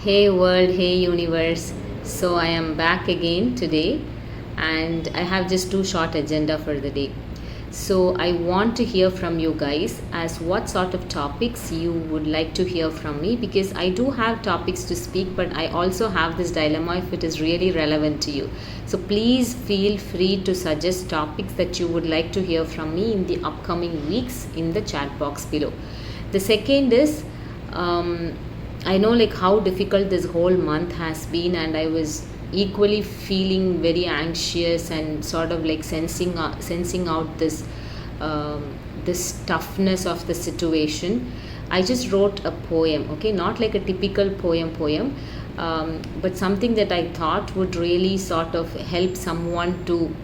Hey world, hey universe. So I am back again today and I have just two short agenda for the day. So I want to hear from you guys as what sort of topics you would like to hear from me because I do have topics to speak but I also have this dilemma if it is really relevant to you. So please feel free to suggest topics that you would like to hear from me in the upcoming weeks in the chat box below. The second is I know like how difficult this whole month has been, and I was equally feeling very anxious and sort of like sensing out this toughness of the situation. I just wrote a poem, okay, not like a typical poem, but something that I thought would really sort of help someone to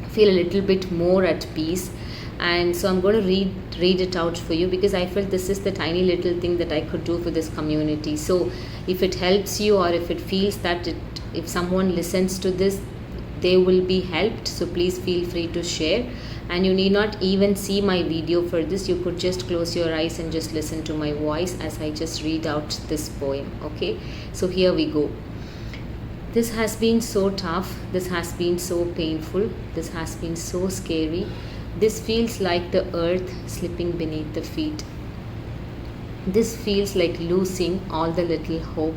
feel a little bit more at peace. And so I'm going to read it out for you because I felt this is the tiny little thing that I could do for this community. So if it helps you, or if it feels that if someone listens to this they will be helped, so please feel free to share. And you need not even see my video for this, you could just close your eyes and just listen to my voice as I just read out this poem. Okay, so here we go. This has been so tough, this has been so painful, this has been so scary. This feels like the earth slipping beneath the feet. This feels like losing all the little hope.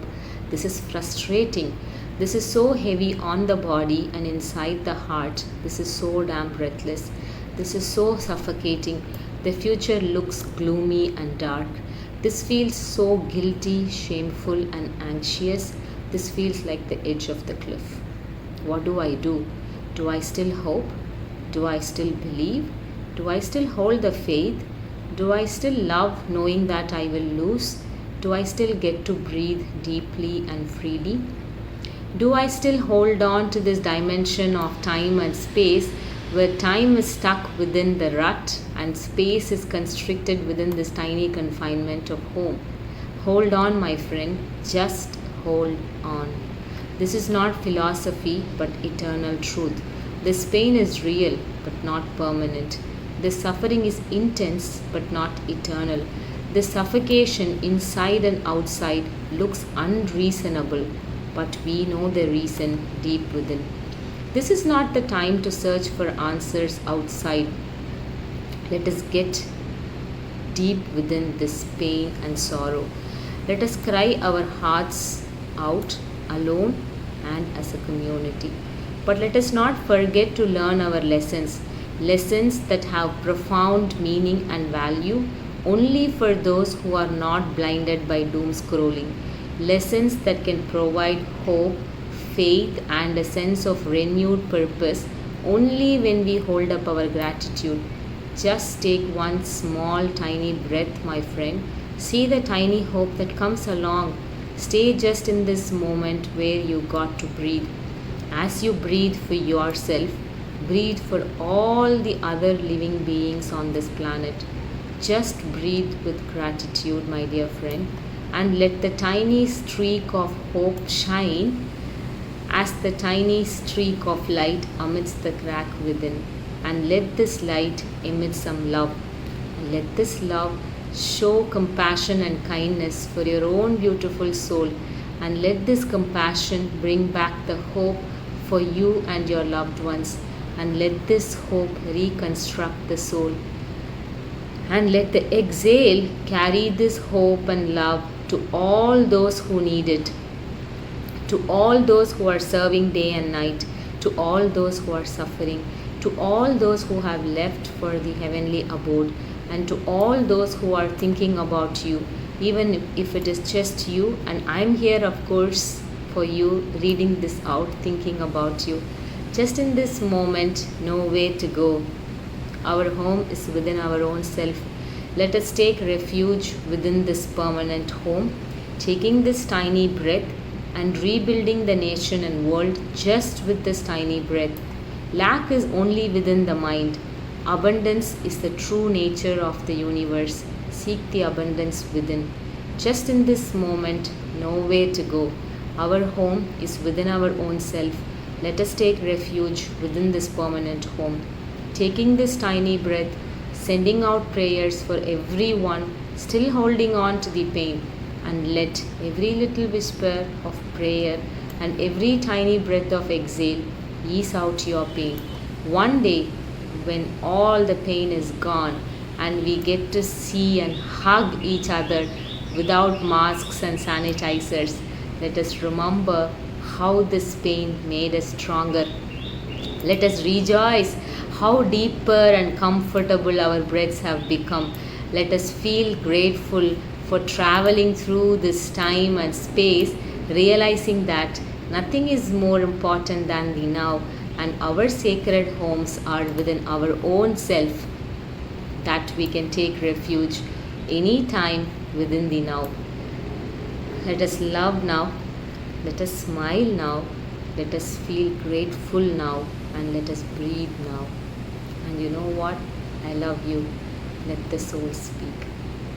This is frustrating. This is so heavy on the body and inside the heart. This is so damn breathless. This is so suffocating. The future looks gloomy and dark. This feels so guilty, shameful, and anxious. This feels like the edge of the cliff. What do I do? Do I still hope? Do I still believe? Do I still hold the faith? Do I still love knowing that I will lose? Do I still get to breathe deeply and freely? Do I still hold on to this dimension of time and space where time is stuck within the rut and space is constricted within this tiny confinement of home? Hold on, my friend, just hold on. This is not philosophy but eternal truth. This pain is real but not permanent. This suffering is intense but not eternal. This suffocation inside and outside looks unreasonable, but we know the reason deep within. This is not the time to search for answers outside. Let us get deep within this pain and sorrow. Let us cry our hearts out alone and as a community. But let us not forget to learn our lessons that have profound meaning and value only for those who are not blinded by doom scrolling. Lessons that can provide hope, faith, and a sense of renewed purpose only when we hold up our gratitude. Just take one small, tiny breath, my friend. See the tiny hope that comes along. Stay just in this moment where you got to breathe. As you breathe for yourself, breathe for all the other living beings on this planet. Just breathe with gratitude, my dear friend, and let the tiny streak of hope shine as the tiny streak of light amidst the crack within. And let this light emit some love. And let this love show compassion and kindness for your own beautiful soul. And let this compassion bring back the hope for you and your loved ones. And let this hope reconstruct the soul. And let the exhale carry this hope and love to all those who need it, to all those who are serving day and night, to all those who are suffering, to all those who have left for the heavenly abode, and to all those who are thinking about you, even if it is just you. And I'm here, of course, for you, reading this out, thinking about you. Just in this moment, nowhere to go. Our home is within our own self. Let us take refuge within this permanent home, taking this tiny breath and rebuilding the nation and world just with this tiny breath. Lack is only within the mind. Abundance is the true nature of the universe. Seek the abundance within. Just in this moment, nowhere to go. Our home is within our own self. Let us take refuge within this permanent home. Taking this tiny breath, sending out prayers for everyone still holding on to the pain. and let every little whisper of prayer and every tiny breath of exhale ease out your pain. One day, when all the pain is gone and we get to see and hug each other without masks and sanitizers, let us remember how this pain made us stronger. Let us rejoice how deeper and comfortable our breaths have become. Let us feel grateful for traveling through this time and space, realizing that nothing is more important than the now, and our sacred homes are within our own self, that we can take refuge anytime within the now. Let us love now, let us smile now, let us feel grateful now, and let us breathe now. And you know what? I love you. Let the soul speak.